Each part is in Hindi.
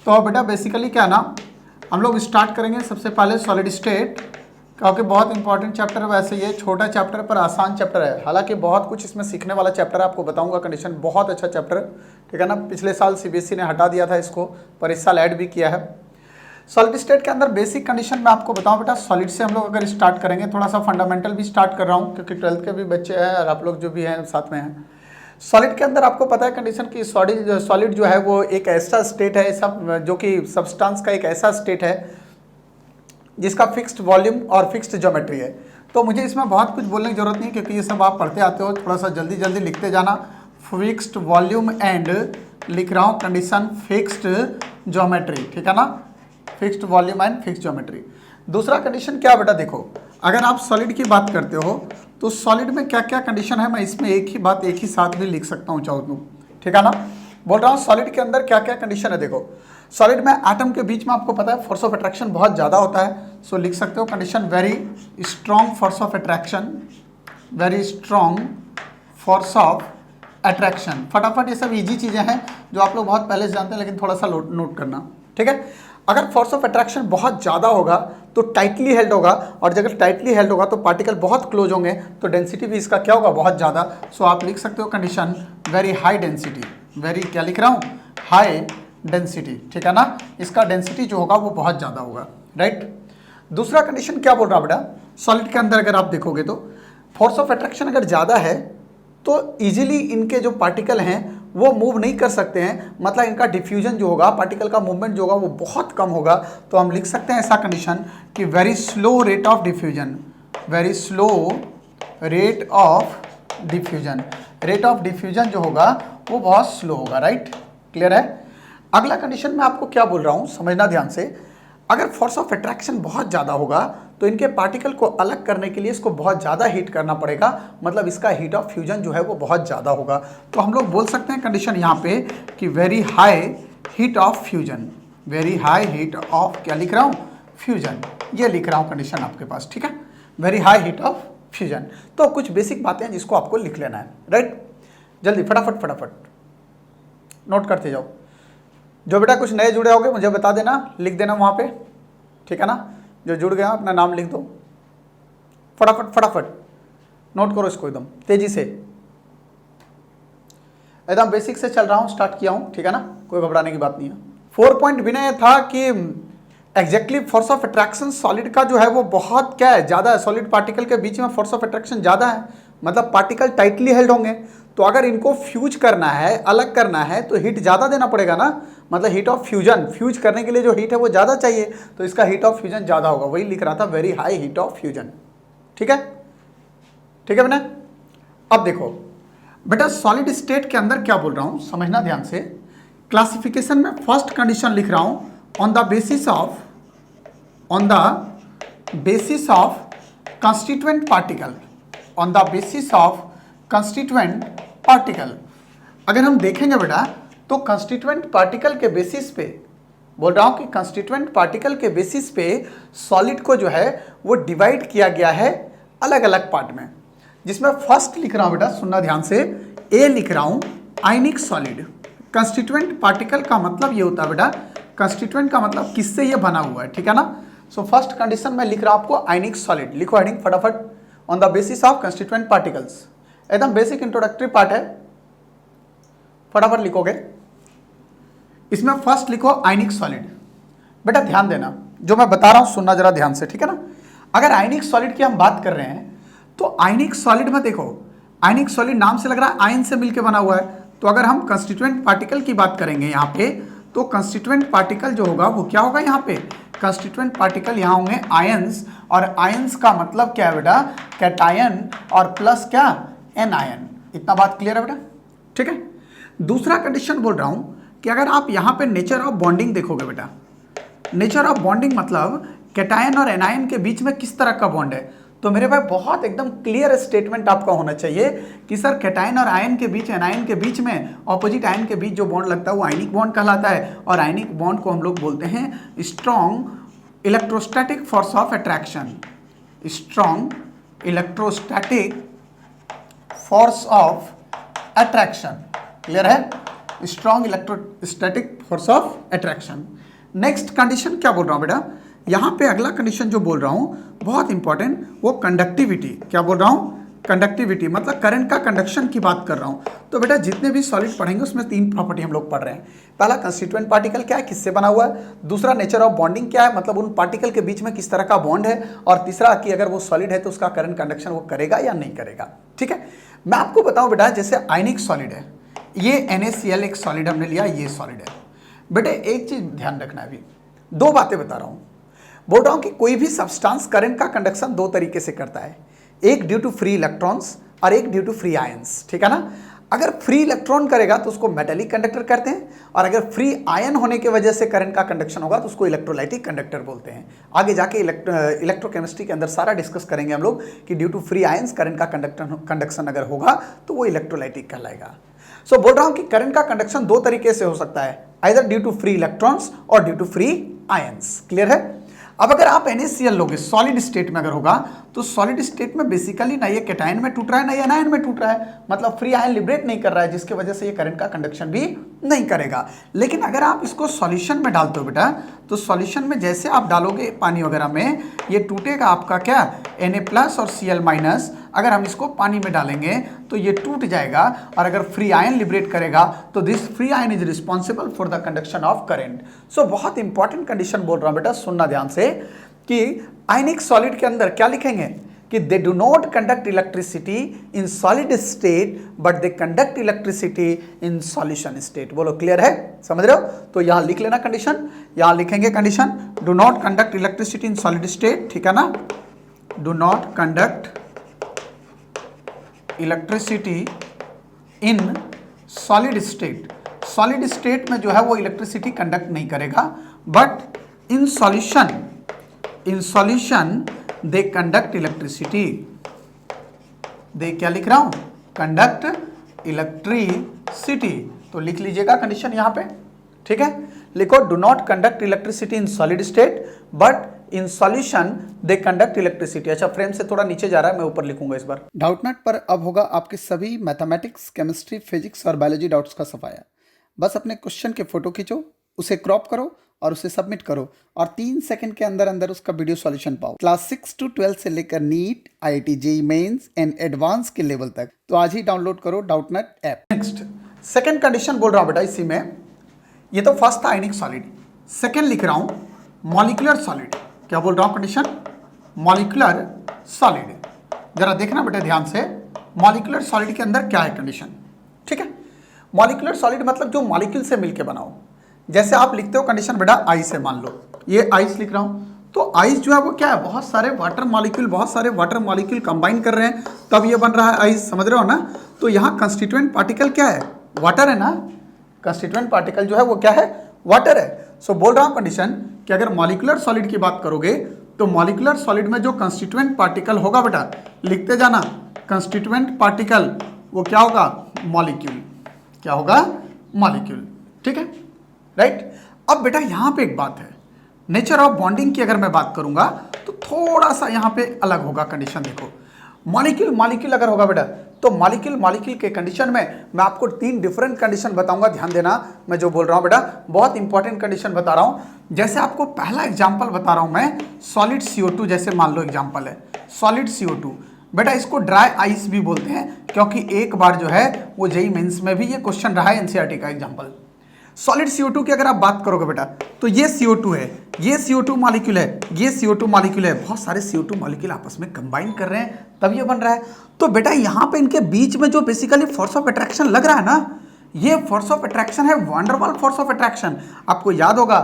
तो बेटा बेसिकली क्या ना, हम लोग स्टार्ट करेंगे सबसे पहले सॉलिड स्टेट, क्योंकि बहुत इंपॉर्टेंट चैप्टर है। वैसे ये छोटा चैप्टर पर आसान चैप्टर है, हालांकि बहुत कुछ इसमें सीखने वाला चैप्टर है, आपको बताऊंगा। कंडीशन बहुत अच्छा चैप्टर है, ठीक है ना। पिछले साल सीबीएसई ने हटा दिया था इसको, पर इस साल ऐड भी किया है। सॉलिड स्टेट के अंदर बेसिक कंडीशन मैं आपको बताऊं बेटा, सॉलिड से हम लोग अगर स्टार्ट करेंगे, थोड़ा सा फंडामेंटल भी स्टार्ट कर रहा हूँ क्योंकि 12th के भी बच्चे हैं और आप लोग जो भी हैं साथ में हैं। सॉलिड के अंदर आपको पता है कंडीशन की सॉलिड जो है वो एक ऐसा स्टेट है, सब जो कि सब्सटेंस का एक ऐसा स्टेट है जिसका फिक्स्ड वॉल्यूम और फिक्स्ड ज्योमेट्री है। तो मुझे इसमें बहुत कुछ बोलने की जरूरत नहीं, क्योंकि ये सब आप पढ़ते आते हो। थोड़ा सा जल्दी जल्दी लिखते जाना। फिक्स्ड वॉल्यूम एंड लिख रहा हूँ कंडीशन फिक्स्ड ज्योमेट्री, ठीक है ना। Fixed volume and fixed geometry. दूसरा कंडीशन क्या बेटा, देखो अगर आप सॉलिड की बात करते हो तो सॉलिड में क्या क्या कंडीशन है, मैं इसमें एक ही बात एक ही साथ भी लिख सकता हूँ चाहो तो, ठीक है ना। बोल रहा हूँ सॉलिड के अंदर क्या क्या कंडीशन है। देखो सॉलिड में एटम के बीच में आपको पता है फोर्स ऑफ अट्रैक्शन बहुत ज़्यादा होता है। सो लिख सकते हो condition very strong force of attraction, very strong force of attraction. फटाफट ये सब इजी चीज़ें हैं जो आप लोग बहुत पहले से जानते हैं, लेकिन थोड़ा सा नोट करना, ठीक है। अगर फोर्स ऑफ अट्रैक्शन बहुत ज़्यादा होगा तो टाइटली हेल्ड होगा, और अगर टाइटली हेल्ड होगा तो पार्टिकल बहुत क्लोज होंगे, तो डेंसिटी भी इसका क्या होगा, बहुत ज़्यादा। सो आप लिख सकते हो condition very high density, very क्या लिख रहा हूँ, हाई डेंसिटी, ठीक है ना। इसका डेंसिटी जो होगा वो बहुत ज़्यादा होगा, राइट। दूसरा कंडीशन क्या बोल रहा बेटा, सॉलिड के अंदर अगर आप देखोगे तो फोर्स ऑफ अट्रैक्शन अगर ज़्यादा है तो इजीली इनके जो पार्टिकल हैं वो मूव नहीं कर सकते हैं, मतलब इनका डिफ्यूजन जो होगा, पार्टिकल का मूवमेंट जो होगा वो बहुत कम होगा। तो हम लिख सकते हैं ऐसा कंडीशन कि very slow rate of diffusion, very slow rate of diffusion. Rate of diffusion जो होगा वो बहुत स्लो होगा, राइट, क्लियर है। अगला कंडीशन मैं आपको क्या बोल रहा हूँ, समझना ध्यान से। अगर फोर्स ऑफ अट्रैक्शन बहुत ज़्यादा होगा तो इनके पार्टिकल को अलग करने के लिए इसको बहुत ज़्यादा हीट करना पड़ेगा, मतलब इसका हीट ऑफ फ्यूजन जो है वो बहुत ज़्यादा होगा। तो हम लोग बोल सकते हैं कंडीशन यहाँ पे कि very high heat of fusion, very high heat of क्या लिख रहा हूँ, फ्यूजन। ये लिख रहा हूँ कंडीशन आपके पास, ठीक है, very high heat of fusion. तो कुछ बेसिक बातें हैं जिसको आपको लिख लेना है, राइट। जल्दी फटाफट फटाफट नोट करते जाओ। जो बेटा कुछ नए जुड़े होगे मुझे बता देना, लिख देना वहाँ पे, ठीक है ना। जो जुड़ गया अपना नाम लिख दो, फटाफट फटाफट नोट करो इसको एकदम तेजी से। एकदम बेसिक से चल रहा हूँ, स्टार्ट किया हूँ, ठीक है ना, कोई घबराने की बात नहीं है। 4 पॉइंट बिना ये था कि exactly force of attraction solid का जो है वो बहुत क्या है, ज़्यादा है। सॉलिड पार्टिकल के बीच में फोर्स ऑफ अट्रैक्शन ज़्यादा है, मतलब पार्टिकल टाइटली हेल्ड होंगे। तो अगर इनको फ्यूज करना है, अलग करना है, तो हीट ज़्यादा देना पड़ेगा ना, मतलब हीट ऑफ फ्यूजन, फ्यूज करने के लिए जो हीट है वो ज़्यादा चाहिए, तो इसका हीट ऑफ फ्यूजन ज़्यादा होगा। वही लिख रहा था, very high heat of fusion, ठीक है, ठीक है बेटा। अब देखो बेटा सॉलिड स्टेट के अंदर क्या बोल रहा हूँ, समझना ध्यान से। क्लासिफिकेशन में फर्स्ट कंडीशन लिख रहा हूँ, on the basis of constituent particle, on the basis of constituent particle. अगर हम देखेंगे बेटा तो कंस्टिट्यूएंट पार्टिकल के बेसिस पे बोल रहा हूं कि कंस्टिट्यूएंट पार्टिकल के बेसिस पे सॉलिड को जो है वो डिवाइड किया गया है अलग अलग पार्ट में, जिसमें फर्स्ट लिख रहा हूं बेटा, सुनना ध्यान से, ए लिख रहा हूं आयनिक सॉलिड। कंस्टिट्यूएंट पार्टिकल का मतलब ये होता है बेटा, कंस्टिट्यूएंट का मतलब किससे ये बना हुआ है, ठीक है ना। सो फर्स्ट कंडीशन में लिख रहा हूं आपको आयनिक सॉलिड, लिखो हेडिंग फटाफट, on the basis of constituent particles. एकदम बेसिक इंट्रोडक्टरी पार्ट है, फटाफट लिखोगे। इसमें फर्स्ट लिखो आयनिक सॉलिड। बेटा ध्यान देना, जो मैं बता रहा हूं सुनना जरा ध्यान से, ठीक है ना। अगर आयनिक सॉलिड की हम बात कर रहे हैं तो आयनिक सॉलिड में देखो, आयनिक सॉलिड नाम से लग रहा है आयन से मिलकर बना हुआ है। तो अगर हम कंस्टिट्यूएंट पार्टिकल की बात करेंगे यहाँ पे, तो कंस्टिट्यूएंट पार्टिकल जो होगा वो क्या होगा, यहाँ पे कंस्टिट्यूएंट पार्टिकल यहाँ होंगे आयंस, और आयंस का मतलब क्या है बेटा, कैटायन, और प्लस क्या, एनायन। इतना बात क्लियर है बेटा, ठीक है। दूसरा कंडीशन बोल रहा हूं कि अगर आप यहां पे नेचर ऑफ बॉन्डिंग देखोगे बेटा, नेचर ऑफ बॉन्डिंग मतलब कैटायन और एनायन के बीच में किस तरह का बॉन्ड है, तो मेरे भाई बहुत एकदम क्लियर स्टेटमेंट आपका होना चाहिए कि सर कैटायन और आयन के बीच, एनायन के बीच में, ऑपोजिट आयन के बीच जो बॉन्ड लगता है वो आयनिक बॉन्ड कहलाता है, और आयनिक बॉन्ड को हम लोग बोलते हैं strong electrostatic force of attraction, strong electrostatic force of attraction, clear है। Strong electrostatic force of attraction. Next condition क्या बोल रहा हूँ बेटा, यहाँ पे अगला कंडीशन जो बोल रहा हूँ बहुत इंपॉर्टेंट, वो कंडक्टिविटी। क्या बोल रहा हूँ, कंडक्टिविटी, मतलब करंट का कंडक्शन की बात कर रहा हूँ। तो बेटा जितने भी सॉलिड पढ़ेंगे उसमें 3 प्रॉपर्टी हम लोग पढ़ रहे हैं। पहला कंस्टिट्यूएंट पार्टिकल क्या है, किससे बना हुआ है, दूसरा नेचर ऑफ बॉन्डिंग क्या है, मतलब उन पार्टिकल के बीच में किस तरह का बॉन्ड है, और तीसरा कि अगर वो सॉलिड है तो उसका करंट कंडक्शन वो करेगा या नहीं करेगा। ठीक है, मैं आपको बताऊं बेटा, जैसे आयनिक सॉलिड है, ये NaCl एक सॉलिड हमने लिया, ये सॉलिड है। बेटे एक चीज ध्यान रखना है, अभी 2 बातें बता रहा हूं। बोल रहा हूं कि कोई भी सब्सटेंस करंट का कंडक्शन 2 तरीके से करता है, एक ड्यू टू फ्री इलेक्ट्रॉन्स और एक ड्यू टू फ्री आयंस। ठीक है ना, अगर फ्री इलेक्ट्रॉन करेगा तो उसको मेटेलिक कंडक्टर कहते हैं, और अगर फ्री आयन होने की वजह से करंट का कंडक्शन होगा तो उसको इलेक्ट्रोलाइटिक कंडक्टर बोलते हैं। आगे जाके इलेक्ट्रोकेमिस्ट्री के अंदर सारा डिस्कस करेंगे हम लोग कि due to free ions current का कंडक्शन अगर होगा तो वो इलेक्ट्रोलाइटिक कहलाएगा। सो बोल रहा हूं कि करंट का कंडक्शन 2 तरीके से हो सकता है, either due to free electrons और due to free ions. Clear है। अब अगर आप NaCl लोगे सॉलिड स्टेट में अगर होगा तो सॉलिड स्टेट में बेसिकली ना ये कैटायन में टूट रहा है ना ये एनायन में टूट रहा है, मतलब फ्री आयन लिबरेट नहीं कर रहा है, जिसकी वजह से ये करंट का कंडक्शन भी नहीं करेगा। लेकिन अगर आप इसको सॉल्यूशन में डालते हो बेटा, तो सॉल्यूशन में जैसे आप डालोगे पानी वगैरह में, ये टूटेगा आपका क्या, Na+ और Cl-। अगर हम इसको पानी में डालेंगे तो ये टूट जाएगा, और अगर फ्री आयन लिबरेट करेगा तो this free ion is responsible for the conduction of current. So बहुत इंपॉर्टेंट कंडीशन बोल रहा हूं बेटा, सुनना ध्यान से, कि आयनिक सॉलिड के अंदर क्या लिखेंगे कि they do not conduct electricity in solid state but they conduct electricity in solution state. बोलो क्लियर है, समझ रहे हो। तो यहां लिख लेना कंडीशन, यहां लिखेंगे condition, do not conduct electricity in solid state. ठीक है ना, do not conduct electricity in solid state. Solid state में जो है वो इलेक्ट्रिसिटी कंडक्ट नहीं करेगा, but in solution they conduct electricity. They क्या लिख रहा हूं, कंडक्ट इलेक्ट्रिसिटी। तो लिख लीजिएगा कंडीशन यहां पे। ठीक है, लिखो do not conduct electricity in solid state but in solution they conduct electricity. अच्छा, फ्रेम से थोड़ा नीचे जा रहा है, मैं ऊपर लिखूंगा इस बार। डाउटनेट पर अब होगा आपके सभी मैथमेटिक्स, केमिस्ट्री, फिजिक्स और बायोलॉजी डाउट्स का सफाया। बस अपने क्वेश्चन के फोटो खींचो, उसे क्रॉप करो और उसे सबमिट करो, और 3 सेकंड के अंदर अंदर उसका वीडियो सॉल्यूशन पाओ। क्लास 6 to 12 से लेकर NEET, IIT, JEE Mains and advance के लेवल तक। तो आज ही डाउनलोड करो Doubtnut app. Next second condition बोल रहा हूं बेटा, इसी में ये तो फर्स्ट था आयनिक सॉलिड, सेकंड लिख रहा हूं मॉलिक्यूलर सॉलिड। क्या बोल रहा हूं कंडीशन, मॉलिक्यूलर सॉलिड। जरा देखना बेटा ध्यान से, मॉलिक्यूलर सॉलिड के अंदर क्या है कंडीशन। ठीक है, मॉलिक्यूलर सॉलिड मतलब जो मॉलिक्यूल से मिलके बनाओ। जैसे आप लिखते हो कंडीशन बेटा आइस है, मान लो ये आइस लिख रहा हूं, तो आइस जो है वो क्या है, बहुत सारे वाटर मॉलिक्यूल कंबाइन कर रहे हैं तब ये बन रहा है आइस, समझ रहे हो ना। तो यहाँ कंस्टिट्यूएंट पार्टिकल क्या है, वाटर है ना, कंस्टिट्यूएंट पार्टिकल जो है वो क्या है, वाटर है। सो बोल रहा हूं कंडीशन कि अगर मॉलिक्यूलर सॉलिड की बात करोगे तो मॉलिक्यूलर सॉलिड में जो कंस्टिट्यूएंट पार्टिकल होगा बेटा, लिखते जाना, कंस्टिट्यूएंट पार्टिकल वो क्या होगा, मॉलिक्यूल। क्या होगा, मॉलिक्यूल। ठीक है, राइट। अब बेटा यहां पे एक बात है, नेचर ऑफ बॉन्डिंग की अगर मैं बात करूंगा तो थोड़ा सा यहां पे अलग होगा कंडीशन। देखो मॉलिक्यूल अगर होगा बेटा, तो मॉलिक्यूल के कंडीशन में मैं आपको 3 डिफरेंट कंडीशन बताऊंगा। ध्यान देना, मैं जो बोल रहा हूं बेटा बहुत इंपॉर्टेंट कंडीशन बता रहा हूं। जैसे आपको पहला एग्जांपल बता रहा हूं मैं, सॉलिड CO2, जैसे मान लो एग्जांपल है सॉलिड CO2। बेटा इसको ड्राई आइस भी बोलते हैं, क्योंकि एक बार जो है वो JEE मेंस में भी ये क्वेश्चन रहा है, NCERT का एग्जाम्पल। सॉलिड CO2 की अगर आप बात करोगे बेटा, तो ये CO2 है, ये CO2 मॉलिक्यूल है, ये CO2 मॉलिक्यूल है, बहुत सारे CO2 मॉलिक्यूल आपस में कंबाइन कर रहे हैं तब ये बन रहा है। तो बेटा यहाँ पे इनके बीच में जो बेसिकली फोर्स ऑफ अट्रैक्शन लग रहा है ना, ये फोर्स ऑफ अट्रैक्शन है वंडरवॉल फोर्स ऑफ अट्रैक्शन। आपको याद होगा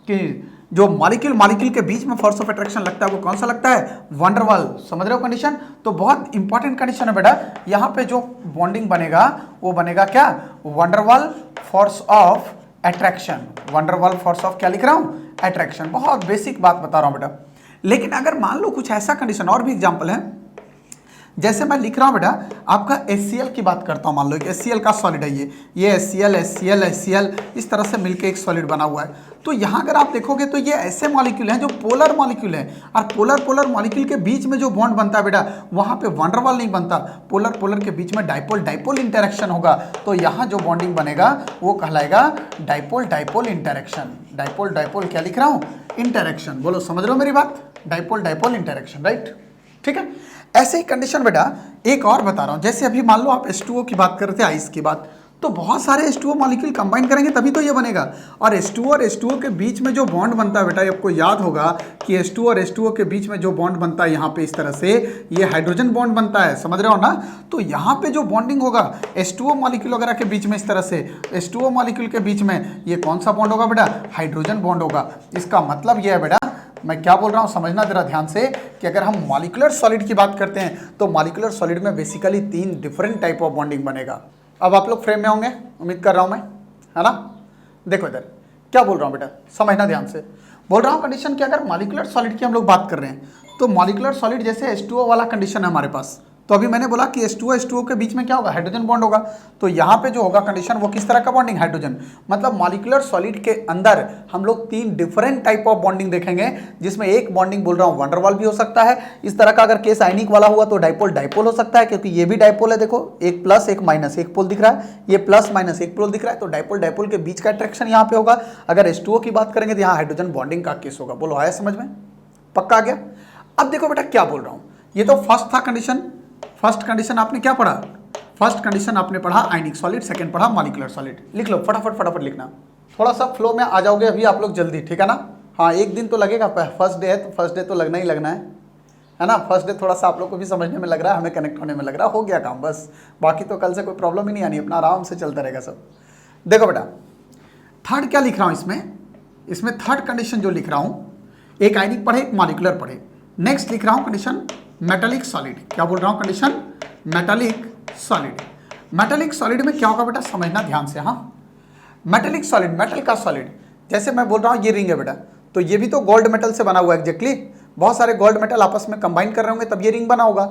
कि जो मॉलिक्यूल के बीच में फोर्स ऑफ अट्रैक्शन लगता है वो कौन सा लगता है, वंडरवॉल। समझ रहे हो कंडीशन। तो बहुत इंपॉर्टेंट कंडीशन है बेटा, यहाँ पे जो बॉन्डिंग बनेगा वो बनेगा क्या, van der Waals force of attraction. Van der Waals force of क्या लिख रहा हूं, अट्रैक्शन। बहुत बेसिक बात बता रहा हूं बेटा। लेकिन अगर मान लो कुछ ऐसा कंडीशन, और भी एग्जांपल है, जैसे मैं लिख रहा हूँ बेटा, आपका HCl की बात करता हूँ, मान लो HCl का सॉलिड है ये HCl इस तरह से मिलके एक सॉलिड बना हुआ है। तो यहाँ अगर आप देखोगे तो ये ऐसे मॉलिक्यूल हैं जो पोलर मॉलिक्यूल हैं, और पोलर मॉलिक्यूल के बीच में जो बॉन्ड बनता है बेटा, वहाँ पे वन डर वाल नहीं बनता, पोलर के बीच में डाइपोल इंटरेक्शन होगा। तो यहाँ जो बॉन्डिंग बनेगा वो कहलाएगा डाइपोल इंटरेक्शन। डाइपोल क्या लिख रहा हूँ, इंटरेक्शन। बोलो समझ रहे हो मेरी बात, डाइपोल इंटरेक्शन, राइट। ठीक है, ऐसे ही कंडीशन बेटा एक और बता रहा हूं। जैसे अभी मान लो आप H2O की बात करते हैं, आइस की बात, तो बहुत सारे H2O मॉलिक्यूल कंबाइन करेंगे तभी तो ये बनेगा। और H2O के बीच में जो बॉन्ड बनता है बेटा, आपको याद होगा कि H2O के बीच में जो बॉन्ड बनता है यहाँ पे इस तरह से, ये हाइड्रोजन बॉन्ड बनता है, समझ रहे हो ना। तो यहाँ पे जो बॉन्डिंग होगा H2O मॉलिक्यूल वगैरह के बीच में इस तरह से, H2O मॉलिक्यूल के बीच में ये कौन सा बॉन्ड होगा बेटा, हाइड्रोजन बॉन्ड होगा। इसका मतलब ये है बेटा, मैं क्या बोल रहा हूं समझना जरा ध्यान से, कि अगर हम मॉलिक्यूलर सॉलिड की बात करते हैं तो मॉलिक्यूलर सॉलिड में basically 3 different type of bonding बनेगा। अब आप लोग फ्रेम में होंगे, उम्मीद कर रहा हूं मैं, है ना। देखो इधर क्या बोल रहा हूं बेटा, समझना ध्यान से। बोल रहा हूं कंडीशन कि अगर मॉलिक्यूलर सॉलिड की हम लोग बात कर रहे हैं, तो मॉलिक्यूलर सॉलिड जैसे H2O वाला कंडीशन है हमारे पास, तो अभी मैंने बोला कि H2O के बीच में क्या होगा, हाइड्रोजन बॉन्ड होगा। तो यहाँ पे जो होगा कंडीशन वो किस तरह का बॉन्डिंग, हाइड्रोजन। मतलब मॉलिक्यूलर सॉलिड के अंदर हम लोग 3 डिफरेंट टाइप ऑफ बॉन्डिंग देखेंगे, जिसमें एक बॉन्डिंग बोल रहा हूँ वन डर वाल भी हो सकता है। इस तरह का अगर केस आयनिक वाला हुआ तो डाइपोल हो सकता है, क्योंकि ये भी डाइपोल है। देखो एक प्लस एक माइनस, एक पोल दिख रहा है, ये प्लस माइनस एक पोल दिख रहा है, तो डाइपोल के बीच का अट्रैक्शन यहाँ पे होगा। अगर H2O की बात करेंगे तो यहाँ हाइड्रोजन बॉन्डिंग का केस होगा। बोलो आया समझ में, पक्का आ गया। अब देखो बेटा क्या बोल रहा हूँ, ये तो फर्स्ट था कंडीशन। फर्स्ट कंडीशन आपने क्या पढ़ा, फर्स्ट कंडीशन आपने पढ़ा आयनिक सॉलिड, सेकंड पढ़ा मॉलिक्यूलर सॉलिड। लिख लो फटाफट लिखना, थोड़ा सा फ्लो में आ जाओगे अभी आप लोग जल्दी, ठीक है ना। हाँ एक दिन तो लगेगा, फर्स्ट डे है तो फर्स्ट डे तो लगना ही लगना है ना। फर्स्ट डे थोड़ा सा आप लोग को भी समझने में लग रहा है, हमें कनेक्ट होने में लग रहा है, हो गया काम बस। बाकी तो कल से कोई प्रॉब्लम ही नहीं आनी, अपना आराम से चलता रहेगा सब। देखो बेटा थर्ड क्या लिख रहा हूँ इसमें थर्ड कंडीशन जो लिख रहा हूँ, एक आयनिक पढ़े एक मॉलिक्यूलर पढ़े। नेक्स्ट लिख रहा हूँ कंडीशन मेटालिक सॉलिड। क्या बोल रहा हूँ condition, metallic solid. Metallic solid में क्या होगा बेटा, समझना ध्यान से। हाँ मेटालिक सॉलिड, मेटल का सॉलिड, जैसे मैं बोल रहा हूँ ये रिंग है बेटा, तो ये भी तो गोल्ड मेटल से बना हुआ है एग्जैक्टली। बहुत सारे गोल्ड मेटल आपस में कंबाइन कर रहे होंगे तब ये रिंग बना होगा।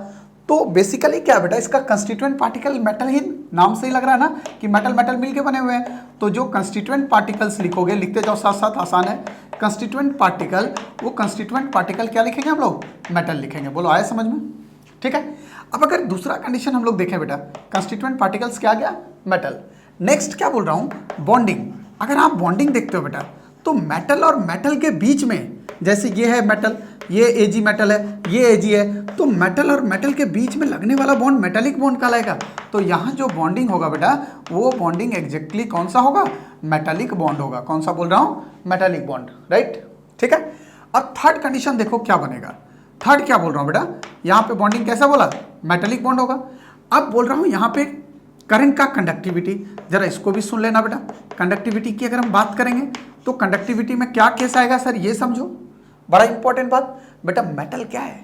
तो बेसिकली क्या बेटा, इसका कंस्टिट्यूएंट पार्टिकल मेटल ही, नाम से ही लग रहा है ना कि मेटल मिलके बने हुए हैं। तो जो कंस्टिट्यूएंट पार्टिकल्स लिखोगे, लिखते जाओ साथ साथ, आसान है। कंस्टिट्यूएंट पार्टिकल, वो कंस्टिट्यूएंट पार्टिकल क्या लिखेंगे हम लोग, मेटल लिखेंगे। बोलो आया समझ में, ठीक है। अब अगर दूसरा कंडीशन हम लोग देखें बेटा, कंस्टिट्यूएंट पार्टिकल्स क्या गया, मेटल। नेक्स्ट क्या बोल रहा हूँ, बॉन्डिंग। अगर आप बॉन्डिंग देखते हो बेटा, तो मेटल और मेटल के बीच में, जैसे ये है मेटल, ये Ag मेटल है, ये Ag है, तो मेटल और मेटल के बीच में लगने वाला बॉन्ड मेटालिक बॉन्ड कहलाएगा। तो यहाँ जो बॉन्डिंग होगा बेटा, वो बॉन्डिंग एग्जैक्टली कौन सा होगा, मेटालिक बॉन्ड होगा। कौन सा बोल रहा हूँ, मेटालिक बॉन्ड, राइट, ठीक है। अब थर्ड कंडीशन देखो क्या बनेगा। थर्ड क्या बोल रहा हूँ बेटा, यहाँ पे बॉन्डिंग कैसा बोला, मेटालिक बॉन्ड होगा। अब बोल रहा हूँ यहाँ पे करंट का कंडक्टिविटी, जरा इसको भी सुन लेना बेटा। कंडक्टिविटी की अगर हम बात करेंगे तो कंडक्टिविटी में क्या केस आएगा सर, ये समझो, बड़ा इंपॉर्टेंट बात बेटा। मेटल क्या है,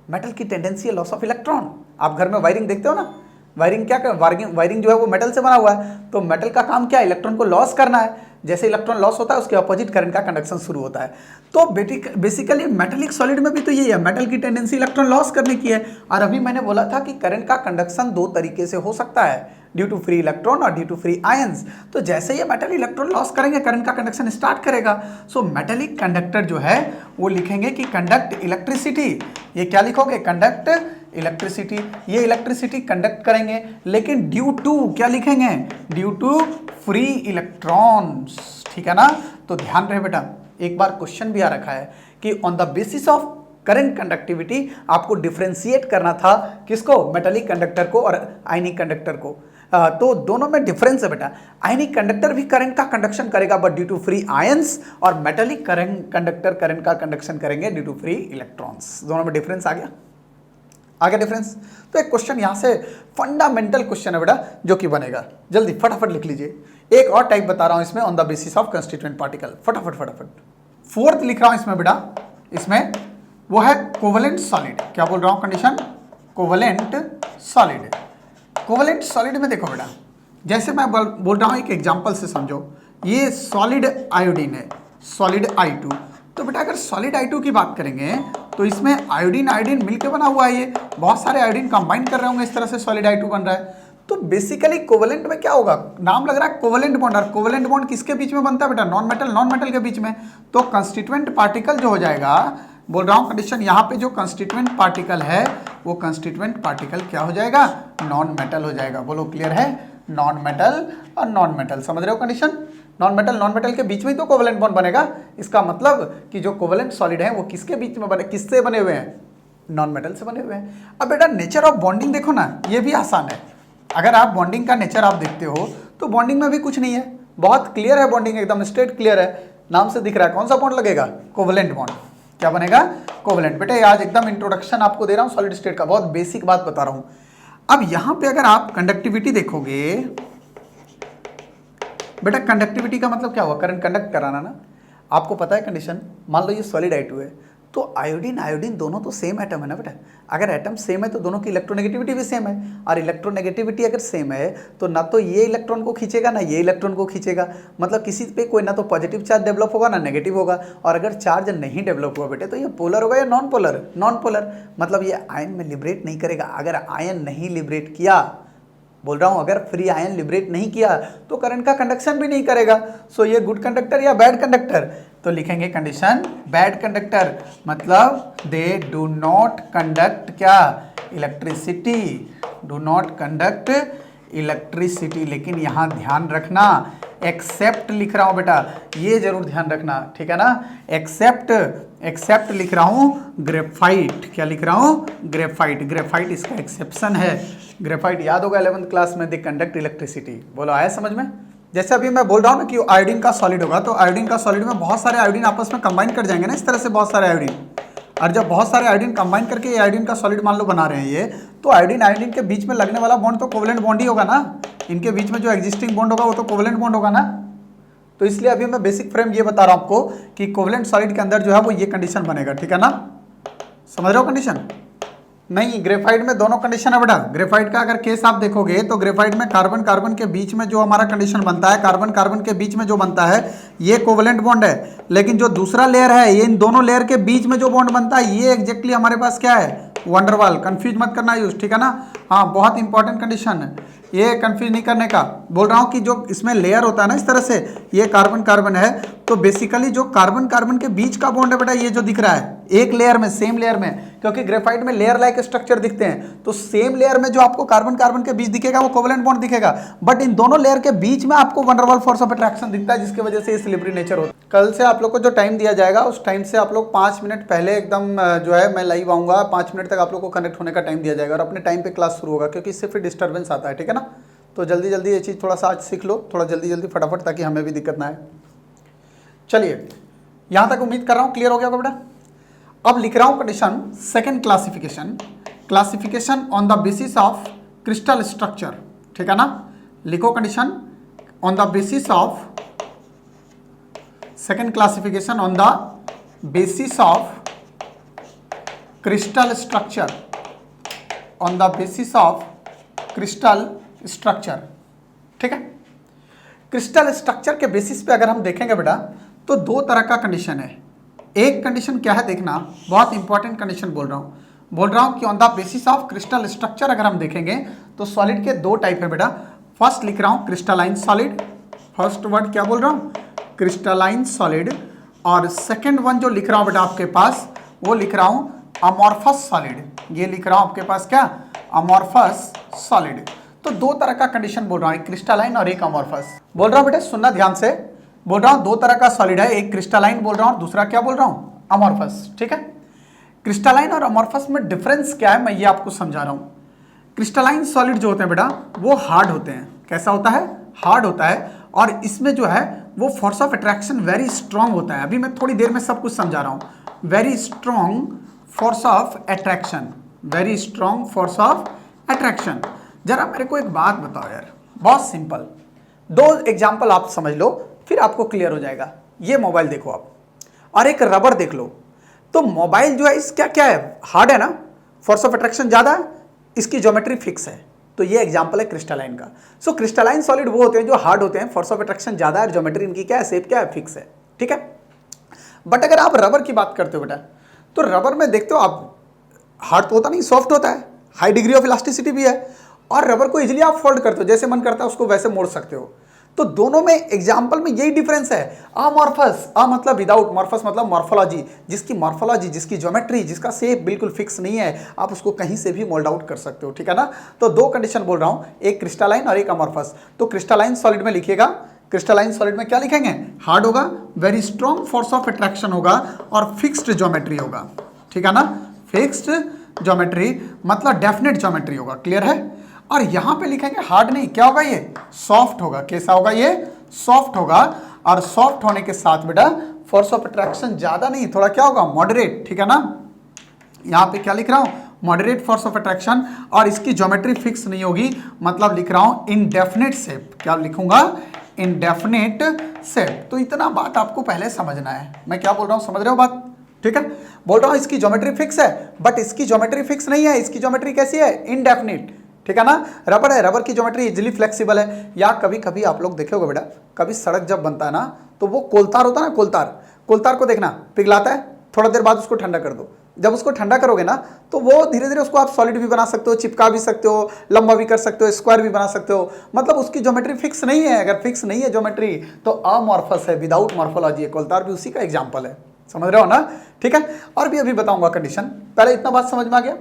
मेटल की टेंडेंसी है लॉस ऑफ इलेक्ट्रॉन। आप घर में वायरिंग देखते हो ना, वायरिंग क्या कर, वायरिंग जो है वो मेटल से बना हुआ है। तो मेटल का काम क्या है, इलेक्ट्रॉन को लॉस करना है। जैसे इलेक्ट्रॉन लॉस होता है उसके अपोजिट करंट का कंडक्शन शुरू होता है। तो बेसिकली मेटालिक सॉलिड में भी तो यही है, मेटल की टेंडेंसी इलेक्ट्रॉन लॉस करने की है। और अभी मैंने बोला था कि करंट का कंडक्शन 2 तरीके से हो सकता है, ड्यू टू फ्री इलेक्ट्रॉन और ड्यू टू फ्री आयंस। तो जैसे ये मेटल इलेक्ट्रॉन लॉस करेंगे, करंट का कंडक्शन स्टार्ट करेगा। सो मेटेलिक कंडक्टर जो है वो लिखेंगे कि कंडक्ट इलेक्ट्रिसिटी। ये क्या लिखोगे, कंडक्ट इलेक्ट्रिसिटी। ये इलेक्ट्रिसिटी कंडक्ट करेंगे, लेकिन ड्यू टू क्या लिखेंगे, ड्यू टू फ्री इलेक्ट्रॉन्स, ठीक है ना। तो ध्यान रहे बेटा, एक बार क्वेश्चन भी आ रखा है कि on the basis of current conductivity आपको डिफरेंशिएट करना था किसको, मेटालिक कंडक्टर को और आयनिक कंडक्टर को। तो दोनों में डिफरेंस है बेटा। आयनिक कंडक्टर भी करंट का कंडक्शन करेगा but due to free ions, और मेटालिक कंडक्टर करंट का कंडक्शन करेंगे ड्यू टू फ्री इलेक्ट्रॉन्स। दोनों में डिफरेंस आ गया, डिफरेंस। तो एक क्वेश्चन यहां से फंडामेंटल क्वेश्चन है बेटा जो कि बनेगा, जल्दी फटाफट लिख लीजिए। एक और टाइप बता रहा हूं इसमें, on the basis of constituent particle. फटाफट फोर्थ लिख रहा हूं इसमें बेटा, इसमें वो है कोवेलेंट सॉलिड। क्या बोल रहा हूं condition, covalent solid. Covalent solid में देखो बेटा, जैसे मैं बोल रहा हूं एक एग्जांपल से समझो। ये सॉलिड आयोडीन है, सॉलिड I2। तो बेटा अगर सॉलिड I2 की बात करेंगे तो इसमें आयोडीन आयोडीन मिलकर बना हुआ है, ये बहुत सारे आयोडीन कंबाइन कर रहे होंगे, इस तरह से सॉलिड I2 बन रहा है। तो बेसिकली कोवेलेंट में क्या होगा, नाम लग रहा है कोवेलेंट बॉन्ड, और कोवेलेंट बॉन्ड किसके बीच में बनता है बेटा, नॉन मेटल के बीच में। तो कंस्टिट्यूएंट पार्टिकल जो हो जाएगा, बोल रहा हूँ कंडीशन यहाँ पे जो कंस्टिट्यूएंट पार्टिकल है वो कंस्टिट्यूएंट पार्टिकल क्या हो जाएगा, नॉन मेटल हो जाएगा। बोलो क्लियर है, नॉन मेटल और नॉन मेटल, समझ रहे हो कंडीशन। नॉन मेटल के बीच में ही तो कोवेलेंट बॉन्ड बनेगा। इसका मतलब कि जो कोवेलेंट सॉलिड है वो किसके बीच में बने, किससे बने हुए हैं, नॉन मेटल से बने हुए हैं। अब बेटा नेचर ऑफ बॉन्डिंग देखो ना, ये भी आसान है। अगर आप बॉन्डिंग का नेचर आप देखते हो तो बॉन्डिंग में भी कुछ नहीं है, बहुत क्लियर है बॉन्डिंग, एकदम स्ट्रेट क्लियर है, नाम से दिख रहा है। कौन सा बॉन्ड लगेगा, कोवेलेंट बॉन्ड। क्या बनेगा, कोवेलेंट। बेटे आज एकदम इंट्रोडक्शन आपको दे रहा हूँ सॉलिड स्टेट का, बहुत बेसिक बात बता रहा हूँ। अब यहाँ पे अगर आप कंडक्टिविटी देखोगे, बेटा कंडक्टिविटी का मतलब क्या हुआ, करंट कंडक्ट कराना ना। आपको पता है कंडीशन, मान लो ये सॉलिड I2 है, तो आयोडीन आयोडीन दोनों तो सेम एटम है ना बेटा। अगर एटम सेम है तो दोनों की इलेक्ट्रोनेगेटिविटी भी सेम है, और इलेक्ट्रोनेगेटिविटी अगर सेम है तो ना तो ये इलेक्ट्रॉन को खींचेगा ना ये इलेक्ट्रॉन को खींचेगा। मतलब किसी पे कोई ना तो पॉजिटिव चार्ज डेवलप होगा ना नेगेटिव होगा। और अगर चार्ज नहीं डेवलप हुआ बेटे तो ये पोलर होगा या नॉन पोलर, नॉन पोलर। मतलब ये आयन में लिबरेट नहीं करेगा। अगर आयन नहीं लिबरेट किया, बोल रहा हूं अगर फ्री आयन लिबरेट नहीं किया तो करंट का कंडक्शन भी नहीं करेगा। सो ये गुड कंडक्टर या बैड कंडक्टर, तो लिखेंगे कंडीशन बैड कंडक्टर। मतलब दे डू नॉट कंडक्ट क्या, electricity, do not conduct electricity. लेकिन यहां ध्यान रखना, एक्सेप्ट लिख रहा हूं बेटा, ये जरूर ध्यान रखना, ठीक है ना। एक्सेप्ट लिख रहा हूं ग्रेफाइट, क्या लिख रहा हूं, ग्रेफाइट इसका एक्सेप्शन है। ग्रेफाइट याद होगा 11th क्लास में, दे कंडक्ट इलेक्ट्रिसिटी। बोलो आया समझ में। जैसे अभी मैं बोल रहा हूं ना कि आयोडीन का सॉलिड होगा, तो आयोडीन का सॉलिड में बहुत सारे आयोडीन आपस में कंबाइन कर जाएंगे ना, इस तरह से बहुत सारे आयोडीन। और जब बहुत सारे आयोडीन कंबाइन करके ये आयोडीन का सॉलिड मान लो बना रहे हैं ये, तो आयोडीन के बीच में लगने वाला बॉन्ड तो कोवेलेंट बॉन्ड ही होगा ना। इनके बीच में जो एग्जिस्टिंग बॉन्ड होगा वो तो कोवेलेंट बॉन्ड होगा ना। तो इसलिए अभी मैं बेसिक फ्रेम ये बता रहा हूं आपको कि कोवेलेंट सॉलिड के अंदर जो है वो ये कंडीशन बनेगा, ठीक है ना। समझ रहे हो कंडीशन। नहीं, ग्रेफाइट में दोनों कंडीशन है बेटा। ग्रेफाइट का अगर केस आप देखोगे तो ग्रेफाइट में कार्बन कार्बन के बीच में जो हमारा कंडीशन बनता है, कार्बन कार्बन के बीच में जो बनता है ये कोवेलेंट बॉन्ड है। लेकिन जो दूसरा लेयर है, ये इन दोनों लेयर के बीच में जो बॉन्ड बनता है ये एग्जैक्टली हमारे पास क्या है, वंडरवाल। कंफ्यूज मत करना यूज, ठीक है ना। हाँ बहुत इंपॉर्टेंट कंडीशन है ये, कंफ्यूज नहीं करने का। बोल रहा हूँ कि जो इसमें लेयर होता है ना इस तरह से, ये कार्बन कार्बन है, तो बेसिकली जो कार्बन कार्बन के बीच का बॉन्ड है बेटा ये जो दिख रहा है एक लेयर में, सेम लेयर में, क्योंकि ग्रेफाइट में लेयर लाइक स्ट्रक्चर दिखते हैं, तो सेम लेयर में जो आपको कार्बन कार्बन के बीच दिखेगा वो कोवेलेंट बॉन्ड दिखेगा। बट इन दोनों लेयर के बीच में आपको वंडरवाल फोर्स ऑफ अट्रैक्शन दिखता है, जिसकी वजह से ये स्लिपरी नेचर होता है। कल से आप लोग को जो टाइम दिया जाएगा उस टाइम से आप लोग 5 मिनट पहले एकदम जो है मैं लाइव आऊंगा, 5 मिनट तक आप लोग को कनेक्ट होने का टाइम दिया जाएगा, और अपने टाइम पे क्लास शुरू होगा, क्योंकि इससे फिर डिस्टर्बेंस आता है, ठीक है ना। तो जल्दी जल्दी ये चीज़ थोड़ा सा आज सीख लो, थोड़ा जल्दी जल्दी फटाफट, ताकि हमें भी दिक्कत ना आए। चलिए यहाँ तक उम्मीद कर रहा हूँ क्लियर हो गया होगा बेटा। अब लिख रहा हूँ condition second classification on the basis of crystal structure, ठीक है ना। लिखो condition on the basis of second classification on the basis of crystal structure, on the basis of crystal structure, ठीक है। क्रिस्टल स्ट्रक्चर के बेसिस पे अगर हम देखेंगे बेटा तो दो तरह का कंडीशन है। एक कंडीशन क्या है देखना, बहुत इंपॉर्टेंट कंडीशन बोल रहा हूं कि on the basis of crystal structure अगर हम देखेंगे तो सॉलिड के दो टाइप है बेटा। फर्स्ट लिख रहा हूं क्रिस्टलाइन सॉलिड, फर्स्ट वर्ड क्या बोल रहा हूं, क्रिस्टलाइन सॉलिड। और सेकेंड वन जो लिख रहा हूं बेटा आपके पास, वो लिख रहा हूं अमॉर्फस सॉलिड। ये लिख रहा हूं आपके पास क्या, अमॉर्फस सॉलिड। तो दो तरह का कंडीशन बोल रहा हूं, एक क्रिस्टलाइन और एक अमॉर्फस। बोल रहा हूं बेटा सुनना ध्यान से, बोल रहा हूं दो तरह का सॉलिड है, एक क्रिस्टलाइन बोल रहा हूं, दूसरा क्या बोल रहा हूं, अमॉर्फस, ठीक है। क्रिस्टलाइन और अमॉर्फस में डिफरेंस क्या है मैं ये आपको समझा रहा हूं। क्रिस्टलाइन सॉलिड जो होते हैं बेटा वो हार्ड होते हैं। कैसा होता है, हार्ड होता है, और इसमें जो है वो force of attraction very strong होता है। अभी मैं थोड़ी देर में सब कुछ समझा रहा हूं। Very strong force of attraction, very strong force of attraction. जरा मेरे को एक बात बताओ यार, बहुत सिंपल, दो एग्जाम्पल आप समझ लो फिर आपको क्लियर हो जाएगा। ये मोबाइल देखो आप, और एक रबर देख लो। तो मोबाइल जो है इसका क्या है, हार्ड है ना, फोर्स ऑफ अट्रैक्शन ज्यादा है, इसकी ज्योमेट्री फिक्स है। तो ये एग्जांपल है क्रिस्टलाइन का। सो क्रिस्टलाइन सॉलिड वो होते हैं जो हार्ड होते हैं, फोर्स ऑफ अट्रैक्शन ज्यादा है, ज्योमेट्री इनकी क्या है, शेप क्या है, फिक्स है, ठीक है। बट अगर आप रबर की बात करते हो बेटा, तो रबर में देखते हो आप, हार्ड तो होता नहीं, सॉफ्ट होता है, हाई डिग्री ऑफ इलास्टिसिटी भी है, और रबर को इजीली आप फोल्ड करते हो, जैसे मन करता है उसको वैसे मोड़ सकते हो। तो दोनों में एग्जाम्पल में यही डिफरेंस है। अमॉर्फस, अ मतलब विदाउट, मॉर्फस मतलब मॉर्फोलॉजी, जिसकी मॉर्फोलॉजी, जिसकी ज्योमेट्री, जिसका शेप बिल्कुल फिक्स नहीं है, आप उसको कहीं से भी मोल्ड आउट कर सकते हो, ठीक है ना। तो दो कंडीशन बोल रहा हूं, एक क्रिस्टलाइन और एक अमॉर्फस। तो क्रिस्टलाइन सॉलिड में लिखिएगा, क्रिस्टलाइन सॉलिड में क्या लिखेंगे, हार्ड होगा, very strong force of attraction होगा और फिक्स्ड ज्योमेट्री होगा, ठीक है ना। फिक्स्ड ज्योमेट्री मतलब डेफिनेट ज्योमेट्री होगा, क्लियर है। और यहां पे लिखेंगे हार्ड नहीं, क्या होगा ये, सॉफ्ट होगा। कैसा होगा ये, सॉफ्ट होगा। और सॉफ्ट होने के साथ बेटा फोर्स ऑफ अट्रैक्शन ज्यादा नहीं, थोड़ा क्या होगा, मॉडरेट, ठीक है ना। यहां पे क्या लिख रहा हूं, मॉडरेट फोर्स ऑफ अट्रैक्शन, और इसकी ज्योमेट्री फिक्स नहीं होगी, मतलब लिख रहा हूं इनडेफिनेट शेप। क्या लिखूंगा, इनडेफिनेट शेप। तो इतना बात आपको पहले समझना है, मैं क्या बोल रहा हूं, समझ रहे हो बात, ठीक है। बोल रहा हूं इसकी ज्योमेट्री फिक्स है, बट इसकी ज्योमेट्री फिक्स नहीं है, इसकी ज्योमेट्री कैसी है, इनडेफिनिट, ठीक है ना। रबर है, रबर की ज्योमेट्री इजीली फ्लेक्सिबल है। या कभी कभी आप लोग देखे होगे बेटा, कभी सड़क जब बनता है ना, तो वो कोलतार होता है ना, कोलतार, कोलतार को देखना पिघलाता है, थोड़ा देर बाद उसको ठंडा कर दो। जब उसको ठंडा करोगे ना, तो वो धीरे धीरे उसको आप सॉलिड भी बना सकते हो, चिपका भी सकते हो, लंबा भी कर सकते हो, स्क्वायर भी बना सकते हो। मतलब उसकी ज्योमेट्री फिक्स नहीं है। अगर फिक्स नहीं है ज्योमेट्री तो अमॉर्फस है, विदाउट मॉर्फोलॉजी है। कोलतार भी उसी का एग्जाम्पल है, समझ रहे हो ना, ठीक है। और भी अभी बताऊंगा कंडीशन, पहले इतना बात समझ में आ गया।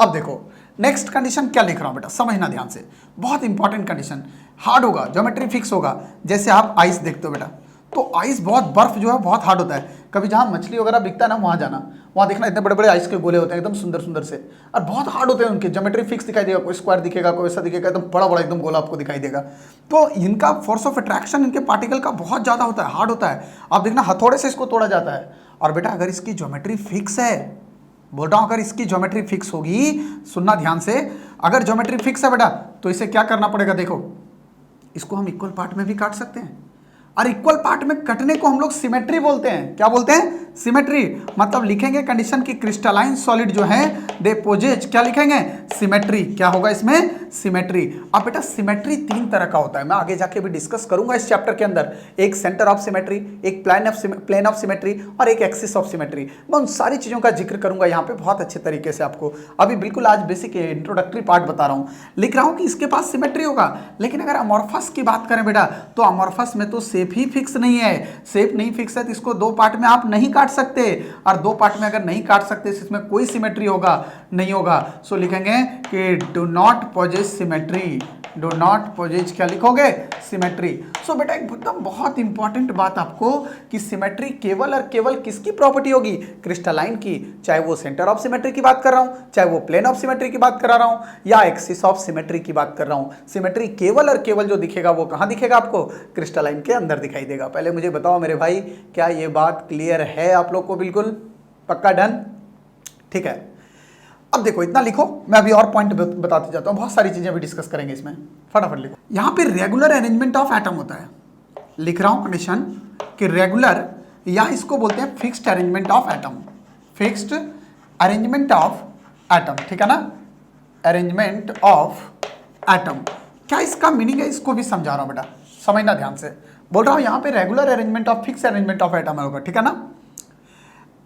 अब देखो नेक्स्ट कंडीशन क्या लिख रहा हूं बेटा, समझना ध्यान से, बहुत इंपॉर्टेंट कंडीशन। हार्ड होगा, ज्योमेट्री फिक्स होगा। जैसे आप आइस देखते हो बेटा, तो आइस बहुत, बर्फ जो है बहुत हार्ड होता है। कभी जहां मछली वगैरह बिकता है ना, वहां जाना, वहां देखना इतने बड़े बड़े आइस के गोले होते हैं, एकदम सुंदर सुंदर से, और बहुत हार्ड होते हैं उनके, ज्योमेट्री फिक्स दिखाई देगा, कोई स्क्वायर दिखेगा, कोई ऐसा दिखेगा, एकदम बड़ा बड़ा एकदम गोला आपको दिखाई देगा। तो इनका फोर्स ऑफ अट्रैक्शन इनके पार्टिकल का बहुत ज्यादा होता है, हार्ड होता है। आप देखना हथौड़े से इसको तोड़ा जाता है। और बेटा अगर इसकी ज्योमेट्री फिक्स है, बोल रहा हूं अगर इसकी ज्योमेट्री फिक्स होगी, सुनना ध्यान से, अगर ज्योमेट्री फिक्स है बेटा, तो इसे क्या करना पड़ेगा, देखो इसको हम इक्वल पार्ट में भी काट सकते हैं, और इक्वल पार्ट में कटने को हम लोग सिमेट्री बोलते हैं। क्या बोलते हैं, सिमेट्री। मतलब लिखेंगे कंडीशन की क्रिस्टलाइन सॉलिड जो है दे पोजेज, क्या लिखेंगे, सिमेट्री। क्या होगा इसमें, सिमेट्री। अब बेटा सिमेट्री तीन तरह का होता है, मैं आगे जाके भी डिस्कस करूंगा इस चैप्टर के अंदर। एक सेंटर ऑफ सिमेट्री, एक प्लेन ऑफ सिमेट्री, और एक एक्सिस ऑफ सिमेट्री। मैं उन सारी चीजों का जिक्र करूंगा यहाँ पे बहुत अच्छे तरीके से आपको। अभी बिल्कुल आज बेसिक इंट्रोडक्टरी पार्ट बता रहा हूँ। लिख रहा हूँ कि इसके पास सिमेट्री होगा, लेकिन अगर अमॉर्फस की बात करें बेटा, तो अमॉर्फस में तो शेप ही फिक्स नहीं है। शेप नहीं फिक्स है तो इसको दो पार्ट में आप नहीं काट सकते, और दो पार्ट में अगर नहीं काट सकते इसमें कोई सिमेट्री होगा नहीं होगा। सो लिखेंगे कि do not possess symmetry, do not possess, क्या लिखोगे, सिमेट्री। सो बेटा एकदम बहुत इंपॉर्टेंट बात आपको कि सिमेट्री केवल और केवल किसकी प्रॉपर्टी होगी, क्रिस्टलाइन की। चाहे वो सेंटर ऑफ सिमेट्री की बात कर रहा हूं, चाहे वो प्लेन ऑफ सिमेट्री की बात करा रहा हूं, या एक्सिस ऑफ सिमेट्री की बात कर रहा हूं, सिमेट्री केवल और केवल जो दिखेगा वो कहां दिखेगा आपको, क्रिस्टलाइन के अंदर दिखाई देगा। पहले मुझे बताओ मेरे भाई, क्या ये बात क्लियर है आप लोग को, बिल्कुल पक्का, डन, ठीक है। अब देखो इतना लिखो, मैं अभी और पॉइंट बताते जाता हूं, बहुत सारी चीजें भी डिस्कस करेंगे इसमें, फटाफट लिखो। यहां पे रेगुलर अरेंजमेंट ऑफ एटम होता है, लिख रहा हूं कंडीशन कि रेगुलर, या इसको बोलते हैं fixed arrangement of atom, fixed arrangement of atom, ठीक है ना, अरेंजमेंट ऑफ एटम। क्या इसका मीनिंग है, इसको भी समझा रहा हूं बेटा, समझना ध्यान से। बोल रहा हूं यहां पे regular arrangement of fixed arrangement of atom होगा, ठीक है ना।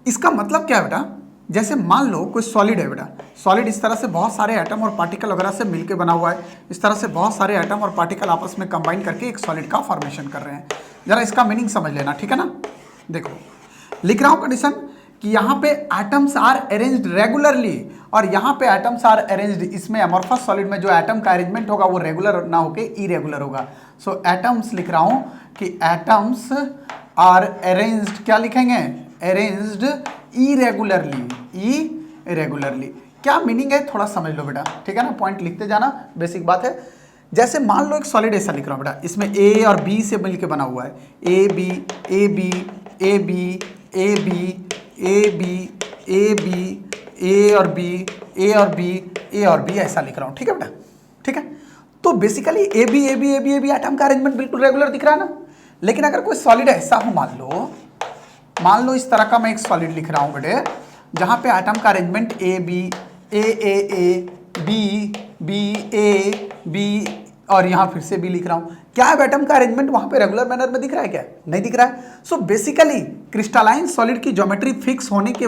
इसका मतलब क्या है बेटा, जैसे मान लो कोई सॉलिड है बेटा, सॉलिड इस तरह से बहुत सारे एटम और पार्टिकल वगैरह से मिलकर बना हुआ है, इस तरह से बहुत सारे एटम और पार्टिकल आपस में कंबाइन करके एक सॉलिड का फॉर्मेशन कर रहे हैं। जरा इसका मीनिंग समझ लेना, ठीक है ना। देखो लिख रहा हूं कंडीशन कि यहाँ पे एटम्स आर अरेंज्ड रेगुलरली, और यहाँ पे एटम्स आर अरेंज्ड, इसमें अमॉर्फस सॉलिड में जो एटम का अरेंजमेंट होगा वो रेगुलर ना होके इरेगुलर होगा। सो एटम्स लिख रहा हूं कि एटम्स आर अरेंज्ड, क्या लिखेंगे, अरेंज्ड इरेगुलरली। क्या मीनिंग है थोड़ा समझ लो बेटा, ठीक है ना, पॉइंट लिखते जाना, बेसिक बात है। जैसे मान लो एक सॉलिड ऐसा लिख रहा हूं बेटा, इसमें ए और बी से मिलकर बना हुआ है, A B A B A B A B A B A B A और बी ए और बी ए और बी, ऐसा लिख रहा हूं, ठीक है बेटा, ठीक है। तो basically A B A B A B A B atom का अरेंजमेंट बिल्कुल रेगुलर दिख रहा है ना। लेकिन अगर कोई सॉलिड ऐसा हो, मान लो इस तरह का मैं एक सॉलिड लिख रहा हूं बेटे, जहां पे एटम का arrangement A B A B B A B, और यहां फिर से बी लिख रहा हूं। क्या है एटम का अरेंजमेंट वहां पे रेगुलर मैनर में दिख रहा है, क्या नहीं दिख रहा है। सो बेसिकली क्रिस्टलाइन सॉलिड की ज्योमेट्री फिक्स होने के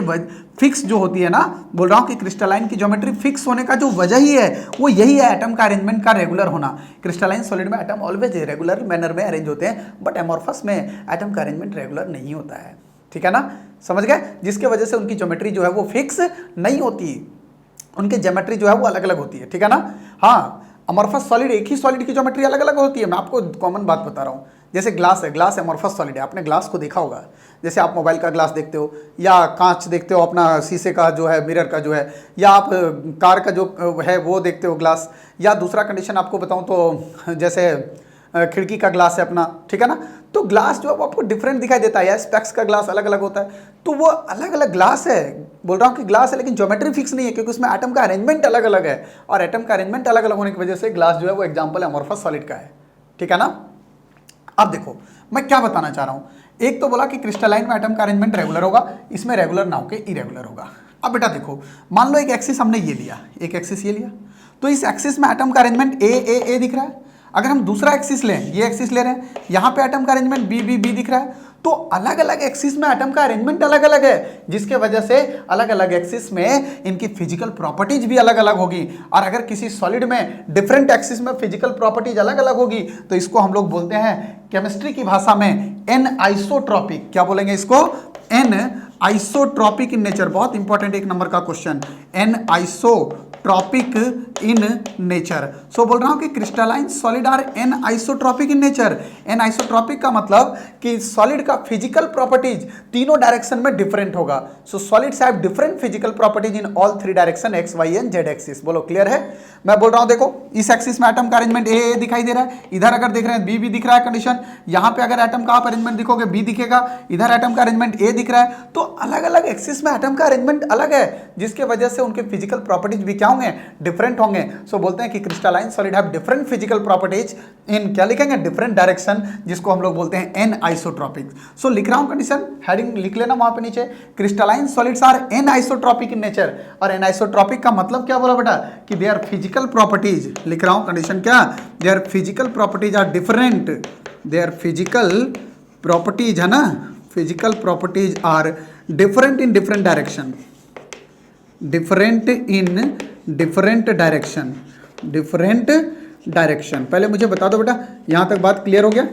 फिक्स जो होती है ना, बोल रहा हूं कि क्रिस्टलाइन की ज्योमेट्री फिक्स होने का जो वजह ही है वो यही है एटम का अरेंजमेंट का रेगुलर होना। क्रिस्टलाइन सॉलिड में एटम ऑलवेज रेगुलर मैनर में अरेंज होते हैं, बट एमॉर्फस में एटम का अरेंजमेंट रेगुलर नहीं होता है। ठीक है ना, समझ गए? जिसके वजह से उनकी ज्योमेट्री जो है वो फिक्स नहीं होती, उनकी ज्योमेट्री जो है वो अलग अलग होती है। ठीक है ना। हाँ, अमॉर्फस सॉलिड, एक ही सॉलिड की ज्योमेट्री अलग अलग होती है। मैं आपको कॉमन बात बता रहा हूँ, जैसे ग्लास है, ग्लास अमॉर्फस सॉलिड है, आपने ग्लास को देखा होगा। जैसे आप मोबाइल का ग्लास देखते हो या कांच देखते हो अपना, शीशे का जो है, मिरर का जो है, या आप कार का जो है वो देखते हो ग्लास, या दूसरा कंडीशन आपको बताऊं तो जैसे खिड़की का ग्लास है अपना। ठीक है ना, तो ग्लास जो है वो आपको डिफरेंट दिखाई देता है, या स्पेक्स का ग्लास अलग अलग होता है। तो वो अलग अलग ग्लास है, बोल रहा हूँ कि ग्लास है, लेकिन ज्योमेट्री फिक्स नहीं है, क्योंकि उसमें एटम का अरेंजमेंट अलग अलग है, और एटम का अरेंजमेंट अलग अलग होने की वजह से ग्लास जो है वो एग्जाम्पल अमॉर्फस सॉलिड का है। ठीक है ना। अब देखो मैं क्या बताना चाह रहा हूँ, एक तो बोला कि क्रिस्टलाइन में एटम का अरेंजमेंट रेगुलर होगा, इसमें रेगुलर ना होकर इरेगुलर होगा। अब बेटा देखो, मान लो एक एक्सिस हमने ये लिया, एक एक्सिस ये लिया, तो इस एक्सिस में एटम का अरेंजमेंट ए दिख रहा है। अगर हम दूसरा एक्सिस लें, ये एक्सिस ले रहे हैं, यहाँ पे एटम का अरेंजमेंट बी दिख रहा है। तो अलग अलग एक्सिस में एटम का अरेंजमेंट अलग अलग है, जिसके वजह से अलग अलग एक्सिस में इनकी फिजिकल प्रॉपर्टीज भी अलग अलग होगी। और अगर किसी सॉलिड में डिफरेंट एक्सिस में फिजिकल प्रॉपर्टीज अलग अलग होगी तो इसको हम लोग बोलते हैं केमिस्ट्री की भाषा में एन आइसोट्रॉपिक। क्या बोलेंगे इसको? Anisotropic in nature. बहुत इंपॉर्टेंट एक नंबर का question, anisotropic in nature. So बोल रहा हूं कि crystalline solid are anisotropic in nature. Anisotropic का मतलब कि सॉलिड का फिजिकल प्रॉपर्टीज तीनों डायरेक्शन में डिफरेंट होगा। So solids have different physical properties in all three direction, X Y and Z axis. बोलो क्लियर है? मैं बोल रहा हूं देखो, इस एक्सिस में एटम का अरेंजमेंट ए दिखाई दे रहा है, इधर अगर देख रहे हैं बी दिख रहा है कंडीशन, यहां पे अगर एटम का आप अरेंजमेंट दिखोगे बी दिखेगा, इधर एटम का अरेंजमेंट ए दिख रहा है। तो अलग अलग एक्सिस में एटम का अरेंजमेंट अलग है, जिसके वजह से उनके फिजिकल प्रॉपर्टीज भी क्या होंगे? डिफरेंट होंगे। सो बोलते हैं कि crystalline solid have different physical properties in, क्या लिखेंगे? डिफरेंट डायरेक्शन, जिसको हम लोग बोलते हैं एन आइसोट्रॉपिक। सो लिख रहा हूं कंडीशन, हेडिंग लिख लेना वहां पे नीचे, crystalline solids are anisotropic in nature. और एन आइसोट्रॉपिक का मतलब क्या बोला बेटा? कि देयर फिजिकल प्रॉपर्टीज, लिख रहा हूं कंडीशन क्या, their physical properties are different, their physical properties है ना, physical properties are different in different direction, different in different direction, different direction. पहले मुझे बता दो बेटा, यहां तक बात क्लियर हो गया?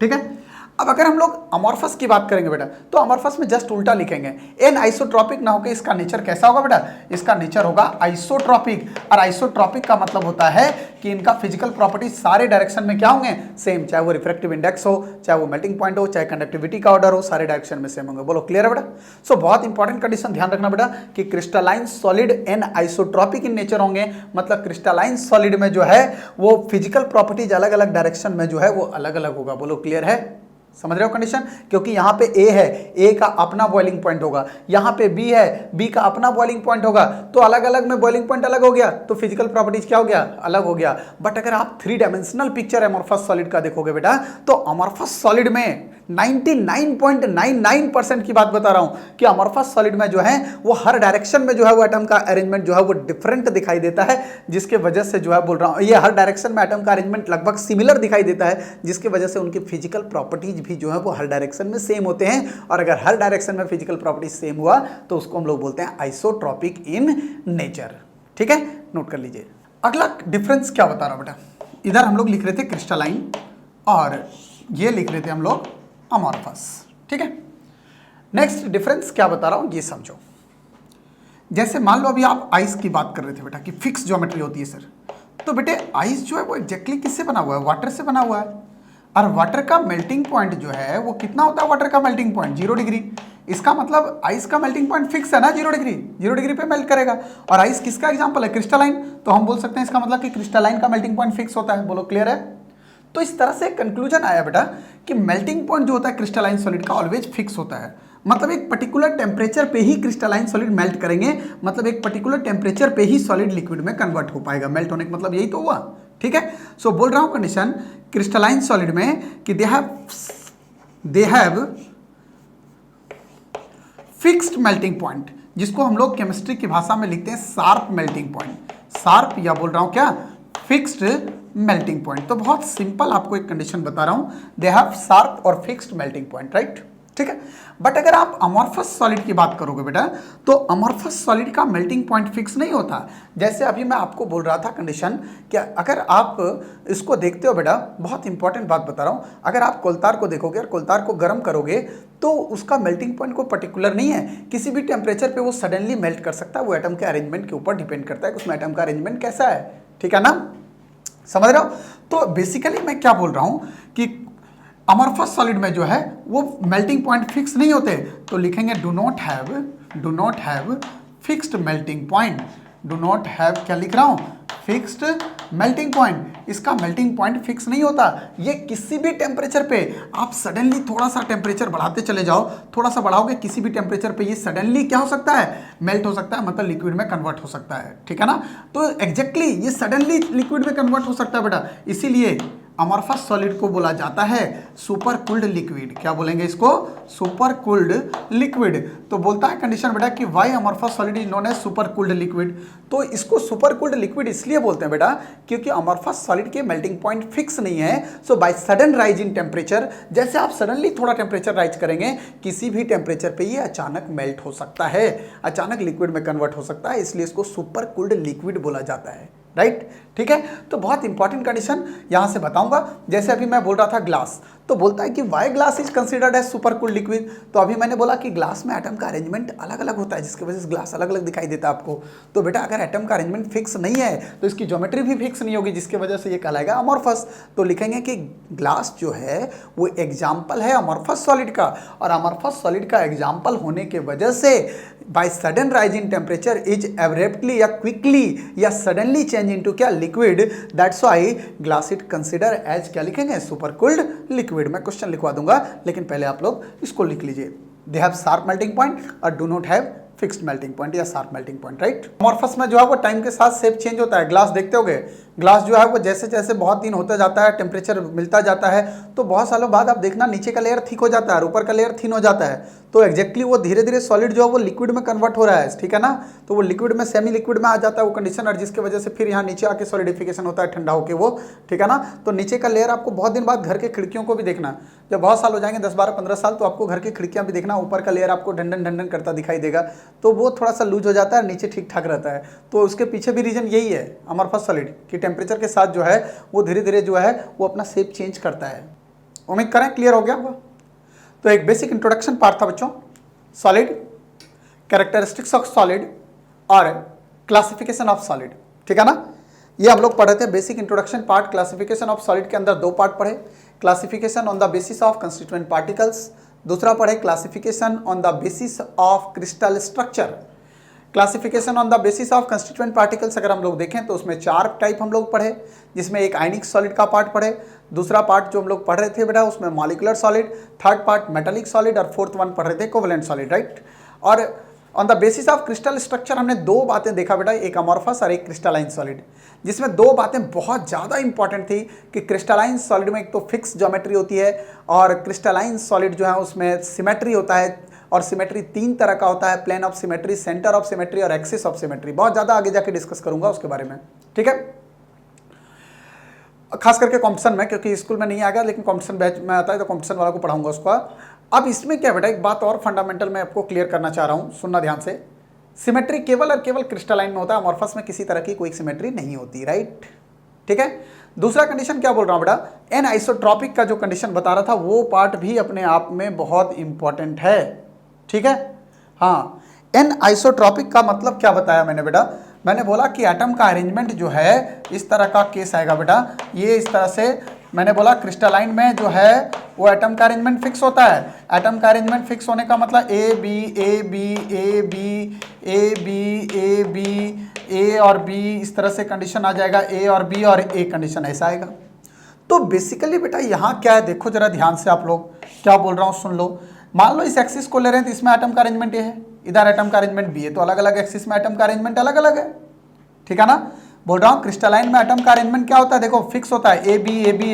ठीक है। अब अगर हम लोग अमॉर्फस की बात करेंगे बेटा, तो अमॉर्फस में जस्ट उल्टा लिखेंगे, एन आइसोट्रॉपिक ना होकर इसका नेचर कैसा होगा बेटा? इसका नेचर होगा आइसोट्रॉपिक। और आइसोट्रॉपिक का मतलब होता है कि इनका फिजिकल प्रॉपर्टीज सारे डायरेक्शन में क्या होंगे? सेम, चाहे वो रिफ्रैक्टिव इंडेक्स हो, चाहे वो मेल्टिंग पॉइंट हो, चाहे कंडक्टिविटी का ऑर्डर हो, सारे डायरेक्शन में सेम होंगे। बोलो क्लियर है बेटा? सो बहुत इंपॉर्टेंट कंडीशन ध्यान रखना बेटा कि crystalline solid an isotropic in nature होंगे, मतलब क्रिस्टलाइन सॉलिड में जो है वो फिजिकल प्रॉपर्टीज अलग अलग डायरेक्शन में जो है वो अलग अलग होगा। बोलो क्लियर है? समझ रहे हो कंडीशन? क्योंकि यहां पे ए है, ए का अपना बॉइलिंग पॉइंट होगा, यहां पे बी है, बी का अपना बॉइलिंग पॉइंट होगा, तो अलग अलग में बॉइलिंग पॉइंट अलग हो गया, तो फिजिकल प्रॉपर्टीज क्या हो गया? अलग हो गया। बट अगर आप three dimensional picture amorphous solid का देखोगे बेटा, तो अमॉर्फस सॉलिड में 99.99% की बात बता रहा हूं कि अमॉर्फस सॉलिड में जो है वो हर डायरेक्शन में जो है वो एटम का अरेंजमेंट जो है वो डिफरेंट दिखाई देता है, जिसके वजह से जो है बोल रहा हूं ये हर डायरेक्शन में एटम का अरेंजमेंट लगभग सिमिलर दिखाई देता है, जिसकी वजह से उनकी फिजिकल प्रॉपर्टीज भी जो है वो हर डायरेक्शन में सेम होते हैं। और अगर हर डायरेक्शन में फिजिकल प्रॉपर्टीज सेम हुआ तो उसको हम लोग बोलते हैं आइसोट्रॉपिक इन नेचर। ठीक है, नोट कर लीजिए। अगला डिफरेंस क्या बता रहा हूं बेटा, इधर हम लोग लिख रहे थे क्रिस्टलाइन और ये लिख रहे थे हम लोग अमॉर्फस। ठीक है, नेक्स्ट डिफरेंस क्या बता रहा हूं ये समझो। जैसे मान लो अभी आप आइस की बात कर रहे थे बेटा कि फिक्स ज्योमेट्री होती है सर, तो बेटे आइस जो है वो एग्जैक्टली किससे बना हुआ है? वाटर से बना हुआ है। और वाटर का मेल्टिंग पॉइंट जो है वो कितना होता है? वाटर का मेल्टिंग पॉइंट 0 डिग्री। इसका मतलब आइस का मेल्टिंग पॉइंट फिक्स है ना, 0 डिग्री, 0 डिग्री पे मेल्ट करेगा। और आइस किसका एग्जांपल है? क्रिस्टलाइन। तो हम बोल सकते हैं इसका मतलब कि क्रिस्टलाइन का मेल्टिंग पॉइंट फिक्स होता है। बोलो क्लियर है? तो इस तरह से कंक्लूजन आया बेटा कि मेल्टिंग पॉइंट जो होता है क्रिस्टलाइन सॉलिड का ऑलवेज फिक्स होता है, मतलब एक पर्टिकुलर टेम्परेचर पे ही क्रिस्टलाइन सॉलिड मेल्ट करेंगे, मतलब एक पर्टिकुलर टेम्परेचर पे ही सॉलिड लिक्विड में कन्वर्ट हो पाएगा। मेल्ट होने का मतलब यही तो हुआ। ठीक है, सो बोल रहा हूं कंडीशन क्रिस्टलाइन सॉलिड में कि they have fixed melting point, जिसको हम लोग केमिस्ट्री की भाषा में लिखते हैं शार्प मेल्टिंग पॉइंट। शार्प या बोल रहा हूं क्या? Fixed melting point. तो बहुत सिंपल आपको एक कंडीशन बता रहा हूं, दे हैव शार्प और फिक्स्ड मेल्टिंग पॉइंट, राइट? ठीक है। बट अगर आप अमॉर्फस सॉलिड की बात करोगे बेटा, तो अमॉर्फस सॉलिड का मेल्टिंग पॉइंट फिक्स नहीं होता। जैसे अभी मैं आपको बोल रहा था कंडीशन कि अगर आप इसको देखते हो बेटा, बहुत इंपॉर्टेंट बात बता रहा हूँ, अगर आप कोलतार को देखोगे और कोलतार को गर्म करोगे तो उसका मेल्टिंग पॉइंट कोई पर्टिकुलर नहीं है, किसी भी टेम्परेचर पे वो सडनली मेल्ट कर सकता है। वो एटम के अरेंजमेंट के ऊपर डिपेंड करता है कि उसमें एटम का अरेंजमेंट कैसा है, ठीक है ना, समझ रहे हो। तो बेसिकली मैं क्या बोल रहा हूँ कि अमॉर्फस सॉलिड में जो है वो मेल्टिंग पॉइंट फिक्स नहीं होते, तो लिखेंगे do not have fixed melting point. Do not have क्या लिख रहा हूं, फिक्स्ड मेल्टिंग पॉइंट। इसका मेल्टिंग पॉइंट फिक्स नहीं होता, ये किसी भी टेम्परेचर पे आप सडनली थोड़ा सा टेम्परेचर बढ़ाते चले जाओ, थोड़ा सा बढ़ाओगे किसी भी टेम्परेचर पे ये सडनली क्या हो सकता है, मेल्ट हो सकता है, मतलब लिक्विड में कन्वर्ट हो सकता है, ठीक है ना। तो एग्जैक्टली ये सडनली लिक्विड में कन्वर्ट हो सकता है बेटा, इसीलिए अमॉर्फस सॉलिड को बोला जाता है सुपर कूल्ड लिक्विड। क्या बोलेंगे इसको, सुपर कूल्ड लिक्विड। तो बोलता है कंडीशन बेटा कि why amorphous solid is known as super cooled liquid. तो इसको सुपर कूल्ड लिक्विड इसलिए बोलते हैं बेटा क्योंकि अमॉर्फस सॉलिड के मेल्टिंग पॉइंट फिक्स नहीं है। So by sudden rise in temperature, जैसे आप सडनली थोड़ा टेम्परेचर राइज करेंगे किसी भी टेम्परेचर पे ये अचानक मेल्ट हो सकता है, अचानक लिक्विड में कन्वर्ट हो सकता है, इसलिए इसको सुपर कूल्ड लिक्विड बोला जाता है, राइट, ठीक है। तो बहुत इंपॉर्टेंट कंडीशन यहां से बताऊंगा। जैसे अभी मैं बोल रहा था ग्लास, तो बोलता है कि why glass is considered as super cooled liquid. तो अभी मैंने बोला कि ग्लास में एटम का अरेंजमेंट अलग अलग होता है, जिसकी वजह से ग्लास अलग अलग दिखाई देता है आपको। तो बेटा अगर एटम का अरेंजमेंट फिक्स नहीं है तो इसकी ज्योमेट्री भी फिक्स नहीं होगी, जिसकी वजह से ये कहलाएगा अमॉर्फस। तो लिखेंगे कि ग्लास जो है वो एग्जाम्पल है अमॉर्फस सॉलिड का, और अमॉर्फस सॉलिड का एग्जाम्पल होने के वजह से by sudden rise in temperature is abruptly या क्विकली या सडनली चेंज इनटू क्या, liquid. That's why glass it consider as क्या लिखेंगे, सुपर कूल्ड लिक्विड। मैं क्वेश्चन लिखवा दूंगा, लेकिन पहले आप लोग इसको लिख लीजिए। They have sharp melting point और do not have fixed melting point या sharp melting point, right. Amorphous में जो है वो टाइम के साथ शेप चेंज होता है। ग्लास देखते होगे, ग्लास जो है वो जैसे जैसे बहुत दिन होता जाता है, टेम्परेचर मिलता जाता है, तो बहुत सालों बाद आप देखना नीचे का लेयर थिक हो जाता है और ऊपर का लेयर थिन हो जाता है। तो एग्जैक्टली वो धीरे धीरे सॉलिड जो है वो लिक्विड में कन्वर्ट हो रहा है, ठीक है ना। तो वो लिक्विड में सेमी लिक्विड में आ जाता है वो कंडीशन, और जिसकी वजह से फिर यहाँ नीचे आके सॉलिडिफिकेशन होता है ठंडा होके वो, ठीक है ना। तो नीचे का लेयर आपको बहुत दिन बाद घर के खिड़कियों को भी देखना, जब बहुत साल हो जाएंगे 10 12 15 साल, तो आपको घर की खिड़कियां भी देखना, ऊपर का लेयर आपको ढंडन ढंडन करता दिखाई देगा, तो वो थोड़ा सा लूज हो जाता है, नीचे ठीक ठाक रहता है। तो उसके पीछे भी रीजन यही है अमॉर्फस सॉलिड कि टेम्परेचर के साथ जो है वो धीरे धीरे जो है वो अपना शेप चेंज करता है। उम्मीद करें क्लियर हो गया होगा। तो एक बेसिक इंट्रोडक्शन पार्ट था बच्चों, सॉलिड, कैरेक्टरिस्टिक्स ऑफ सॉलिड और क्लासिफिकेशन ऑफ सॉलिड, ठीक है ना। ये हम लोग पढ़े थे basic introduction part. Classification of solid के अंदर 2 पार्ट पढ़े, classification on the basis of constituent particles, दूसरा पढ़े classification on the basis of crystal structure. Classification on the basis of constituent particles अगर हम लोग देखें तो उसमें 4 टाइप हम लोग पढ़े, जिसमें एक आयनिक सॉलिड का पार्ट पढ़े, दूसरा पार्ट जो हम लोग पढ़ रहे थे बेटा उसमें molecular solid, third part metallic solid और फोर्थ वन पढ़ रहे थे कोवेलेंट सॉलिड, राइट। और on the basis of crystal structure हमने 2 बातें देखा बेटा, एक अमॉर्फस और एक क्रिस्टलाइन सॉलिड, जिसमें 2 बातें बहुत ज़्यादा इंपॉर्टेंट थी कि क्रिस्टलाइन सॉलिड में एक तो फिक्स ज्योमेट्री होती है और क्रिस्टलाइन सॉलिड जो है उसमें सिमेट्री होता है, और सिमेट्री 3 तरह का होता है, plane of symmetry, centre of symmetry और एक्सिस ऑफ सिमेट्री। बहुत ज़्यादा आगे जाके डिस्कस करूंगा उसके बारे में, ठीक है, खास करके कॉम्पिटिशन में, क्योंकि स्कूल में नहीं आ गया लेकिन कॉम्पिटिशन बैच में आता है तो कॉम्पिटिशन वाला को पढ़ाऊंगा उसका। अब इसमें क्या बेटा एक बात और फंडामेंटल मैं आपको क्लियर करना चाह रहा हूँ, सुनना ध्यान से। सिमेट्री केवल और केवल क्रिस्टलाइन में होता है, अमॉर्फस में किसी तरह की कोई सिमेट्री नहीं होती, राइट, ठीक है। दूसरा कंडीशन क्या बोल रहा हूँ बेटा, एन आइसोट्रॉपिक का जो कंडीशन बता रहा था वो पार्ट भी अपने आप में बहुत इंपॉर्टेंट है, ठीक है। हाँ, एन आइसोट्रॉपिक का मतलब क्या बताया मैंने बेटा, मैंने बोला कि एटम का अरेंजमेंट जो है इस तरह का केस आएगा बेटा, ये इस तरह से मैंने बोला क्रिस्टलाइन में जो है वो एटम का अरेंजमेंट फिक्स होता है। एटम का अरेंजमेंट फिक्स होने का मतलब A B A B A B A B A B A और बी, इस तरह से कंडीशन आ जाएगा, ए और बी और ए कंडीशन ऐसा आएगा। तो बेसिकली बेटा यहाँ क्या है देखो जरा ध्यान से, आप लोग क्या बोल रहा हूँ सुन लो। मान लो इस एक्सिस को ले रहे हैं तो इसमें एटम का अरेंजमेंट ये है, इधर एटम का अरेंजमेंट बी है, तो अलग अलग एक्सिस में एटम का अरेंजमेंट अलग अलग है, ठीक है ना। बोल रहा हूँ क्रिस्टलाइन में एटम का अरेंजमेंट क्या होता है, देखो फिक्स होता है, ए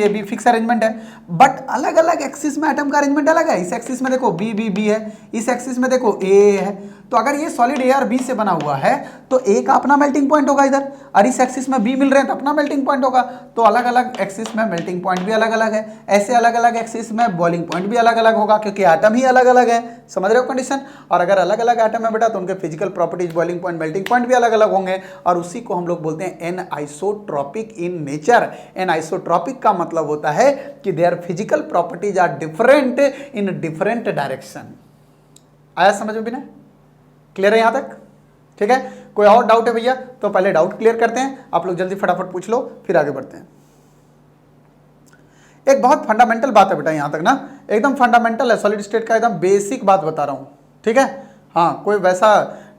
बी फिक्स अरेंजमेंट है, बट अलग अलग एक्सिस में एटम का अरेंजमेंट अलग है। इस एक्सिस में देखो बी है, इस एक्सिस में देखो ए है, तो अगर ये सॉलिड ए और बी से बना हुआ है तो ए का अपना मेल्टिंग पॉइंट होगा इधर, और इस एक्सिस में बी मिल रहे हैं तो अपना मेल्टिंग पॉइंट होगा। तो अलग अलग एक्सिस में मेल्टिंग पॉइंट भी अलग अलग है, ऐसे अलग अलग एक्सिस में बॉइलिंग पॉइंट भी अलग अलग होगा, क्योंकि एटम ही अलग अलग है। समझ रहे हो कंडीशन? और अगर अलग अलग एटम है बेटा तो उनके physical properties, boiling point, melting point भी अलग अलग होंगे, और उसी को हम लोग बोलते हैं एनआइसोट्रॉपिक इन नेचर। एनआइसोट्रॉपिक का मतलब होता है कि their physical properties are different in different direction. आया समझ में बिना? क्लियर है यहां तक? ठीक है, कोई और डाउट है भैया तो पहले डाउट क्लियर करते हैं, आप लोग जल्दी फटाफट पूछ लो फिर आगे बढ़ते हैं। एक बहुत फंडामेंटल बात है बेटा यहां तक ना, एकदम फंडामेंटल है, सॉलिड स्टेट का एकदम बेसिक बात बता रहा हूं। ठीक है, हाँ, कोई वैसा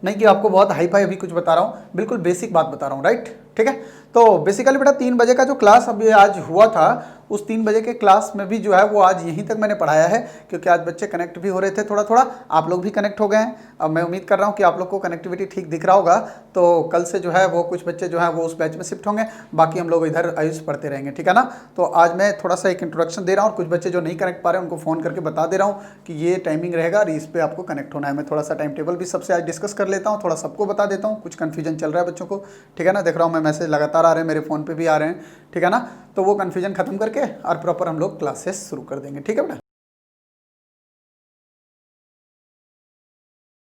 नहीं कि आपको बहुत हाई फाई अभी कुछ बता रहा हूं, बिल्कुल बेसिक बात बता रहा हूं, राइट? ठीक है, तो बेसिकली बेटा 3 बजे का जो क्लास अभी आज हुआ था, उस 3 बजे के क्लास में भी जो है वो आज यहीं तक मैंने पढ़ाया है, क्योंकि आज बच्चे कनेक्ट भी हो रहे थे थोड़ा थोड़ा, आप लोग भी कनेक्ट हो गए हैं। अब मैं उम्मीद कर रहा हूँ कि आप लोग को कनेक्टिविटी ठीक दिख रहा होगा, तो कल से जो है वो कुछ बच्चे जो है वो उस बैच में शिफ्ट होंगे, बाकी हम लोग इधर आयुष पढ़ते रहेंगे। ठीक है ना? तो आज मैं थोड़ा सा एक इंट्रोडक्शन दे रहा हूँ, कुछ बच्चे जो नहीं कनेक्ट पा रहे हैं उनको फ़ोन करके बता दे रहा हूँ कि ये टाइमिंग रहेगा और इस पर आपको कनेक्ट होना है। मैं थोड़ा सा टाइम टेबल भी सबसे आज डिस्कस कर लेता हूँ, थोड़ा सबको बता देता हूँ, कुछ कन्फ्यूजन चल रहा है बच्चों को। ठीक है ना? देख रहा हूँ मैं मैसेज लगातार आ रहे हैं, मेरे फ़ोन पे भी आ रहे हैं। ठीक है ना? तो वो कन्फ्यूजन खत्म करके और प्रॉपर हम लोग क्लासेस शुरू कर देंगे। ठीक है बेटा?